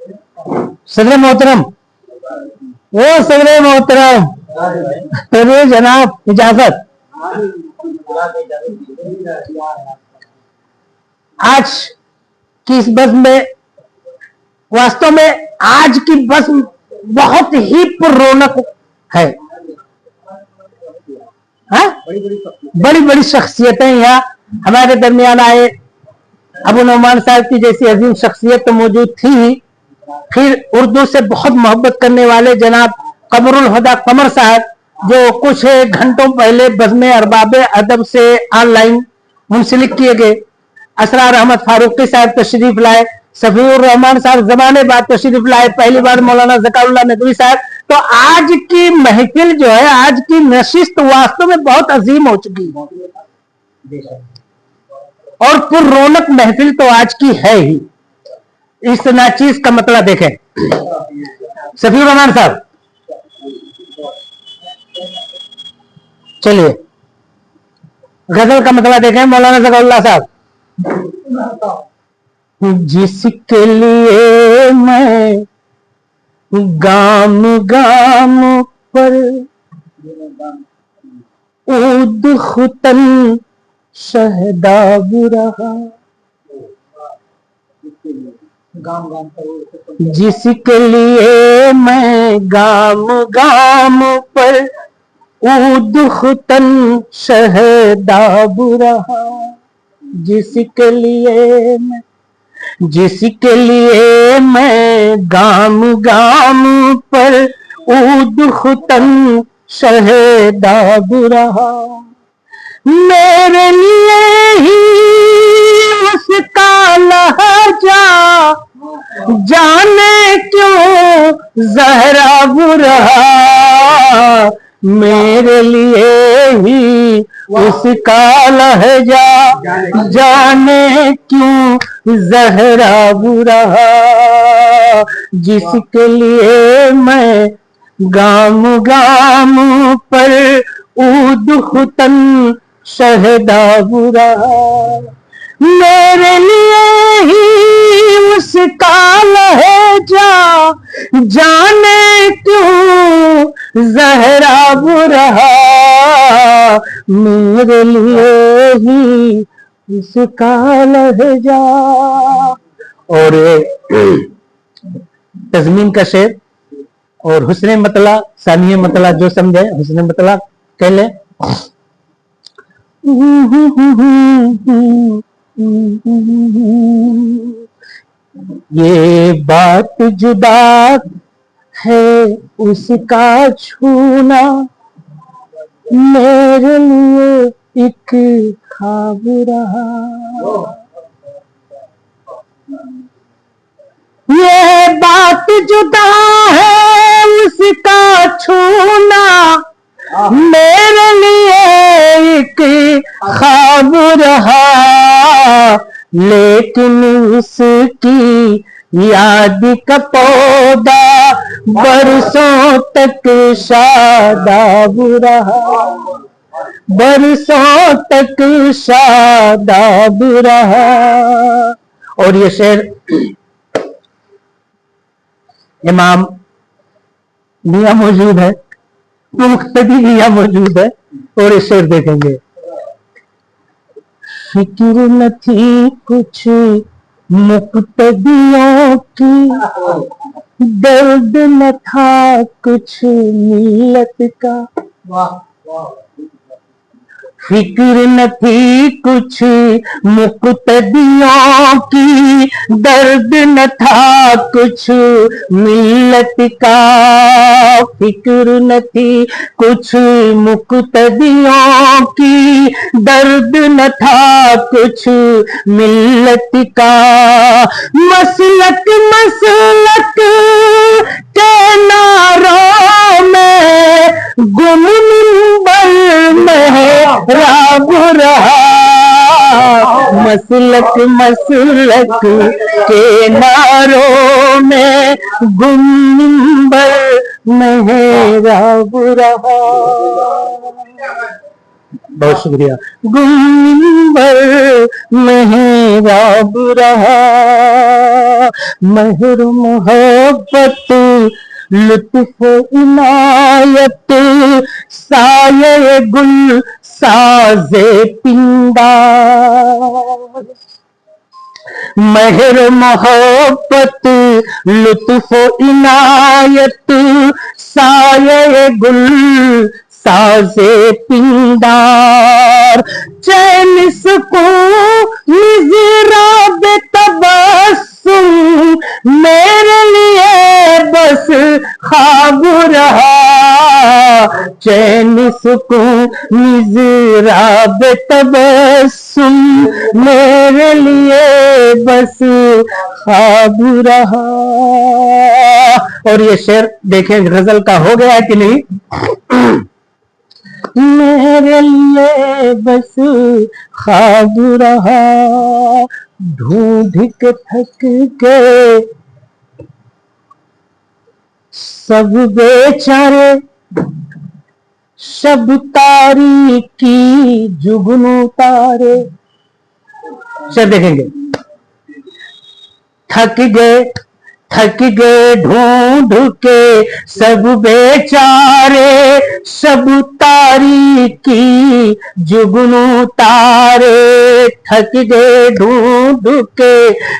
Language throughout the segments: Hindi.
सदर मोहतरम, ओ सदर मोहतरम, अरे जनाब इजाजत। आज की इस बस में, वास्तव में आज की बस बहुत ही पुररौनक है। बड़ी बड़ी शख्सियतें यहाँ हमारे दरमियान आए। अबू नौमान साहब की जैसी अजीम शख्सियत तो मौजूद थी ही, फिर उर्दू से बहुत मोहब्बत करने वाले जनाब कमरुल हुदा कमर साहब, जो कुछ घंटों पहले बज़्म अरबाब अदब से ऑनलाइन मुंसलिक किए गए। असरार अहमद फारूकी साहब तशरीफ लाए। सफीउर रहमान साहब जमाने बाद तशरीफ लाए। पहली बार मौलाना ज़काउल्लाह नदवी साहब। तो आज की महफिल जो है, आज की नशिस्त वास्तव में बहुत अजीम हो चुकी है और पुररौनक महफिल तो आज की है ही। इस नाचीज का मतलब देखें सफीउर रहमान साहब, चलिए गजल का मतलब देखें मौलाना ज़काउल्लाह साहब। जिसके लिए मैं गाम गाम पर ऊद खुतन शहदाब रहा, जिसके लिए मैं गाम गाम पर ऊद खुतन शहदाब रहा, जिसके लिए मैं गाम गाम पर ऊद खुतन शहदाब रहा, मेरे लिए ही उसका लहजा जाने क्यों ज़हराब रहा, मेरे लिए ही उसका लहजा जाने क्यों ज़हराब रहा, जिसके लिए मैं गाम गाम पर ऊद खुतन शहदाब रहा, मेरे लिए ही उसका लहजा जाने क्यों ज़हराब रहा, मेरे लिए ही उसका लहजा। और तज़मीन का शेर और हुस्ने मतला, सानिया मतला जो समझे हुस्ने मतला कह ले। ये बात जुदा है उसका छूना, मेरे लिए एक ख्वाब रहा, ये बात जुदा है उसका छूना, मेरे लिए एक ख्वाब रहा, लेकिन उसकी याद का पौधा बरसों तक शादाब रहा, बरसों तक शादाब रहा। और ये शेर इमाम मियां मौजूद है, मुख्तदी मियां मौजूद है, और ये शेर देखेंगे। फिक्र न थी कुछ मुक्तदियों की, दर्द न था कुछ मिल्लत का, फिक्र न थी कुछ मुक्तदियों की, दर्द न था कुछ मिल्लत का, फिक्र न थी कुछ मुक्तदियों की, दर्द न था कुछ मिल्लत का, मसलक मसलक के नारों में गुम मिंबर मेहराब रहा, मसलक मसलक के नारों में गुम मिंबर मेहराब रहा। बहुत शुक्रिया। गुंबर मेहराब रहा, महर मोहब्बत लुत्फ इनायत, साये गुल साजे पिंडार। महर मोहब्बत लुत्फ इनायत, साये गुल साजे पिंडार। चैन सुकून मिज़राब तबस्सुम, मेरे लिए बस ख्वाब रहा। चैन सुकून मिज़राब तबस्सुम, मेरे लिए बस ख्वाब रहा। और ये शेर देखें गजल का हो गया कि नहीं? मेरे लिए बस ख्वाब रहा, ढूंढ के थक के सब बेचारे, शब तारीकी जुगनू तारे। शेर देखेंगे। थक गए ढूंढ के सब बेचारे, सब तारीकी जुगनू तारे। थक गए ढूंढ के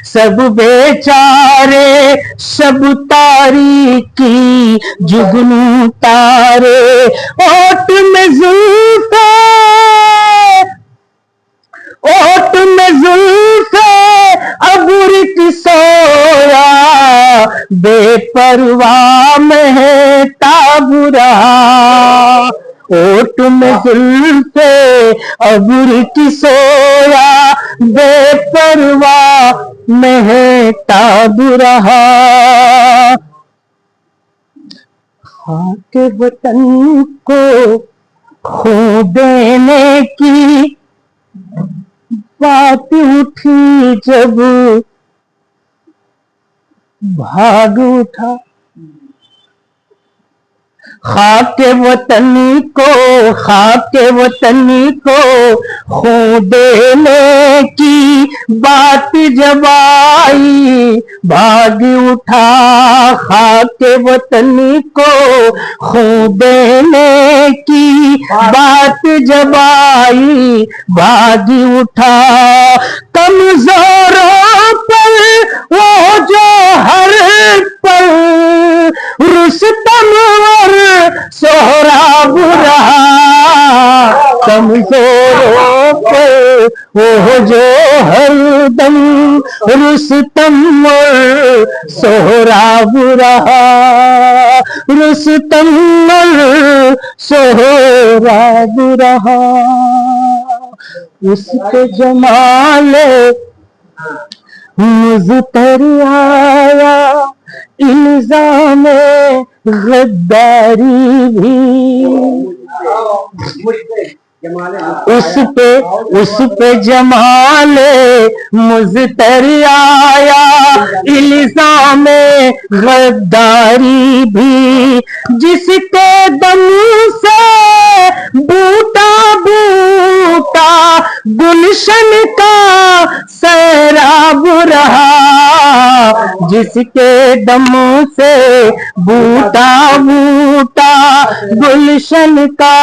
सब बेचारे, सब तारीकी जुगनू तारे। ओट में जुल्फे, ओट में जुल्फे अबुर की सोया, बेपरवाह महताब रहा। ओट में जुल्फे अबुर की सोया, बेपरवाह महताब रहा। खाक वतन को खो देने की बात उठी जब भाग उठा। खाके वतनी को, खाके वतनी को खो देने की बात जब आई भाग उठा। खाके वतनी को खो देने की बात जब आई भाग उठा। कमजोरों पर वो जो हर पल रुस्तम और सोहराब रहा। कमजोरों पर वो जो हरदम रुस्तम और सोहराब रहा। रुस्तम और सोहराब रहा। उसके जमाले मुझतर आया, इल्जाम गद्दारी भी। उस पे जमाले मुझतर आया, इल्जाम गद्दारी भी। जिसके दम से बूटा बूटा गुलशन का सैराब रहा। जिसके दम से बूटा बूटा गुलशन का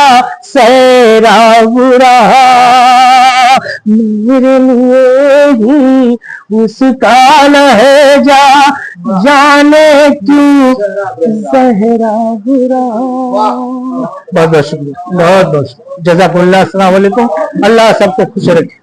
सैराब रहा। मेरे लिए ही उसका लहजा जाने क्यों सहराब रहा। बहुत बहुत शुक्रिया, बहुत बहुत जज़ाकुमुल्लाह। अस्सलाम वालेकुम। अल्लाह सबको खुश रखे।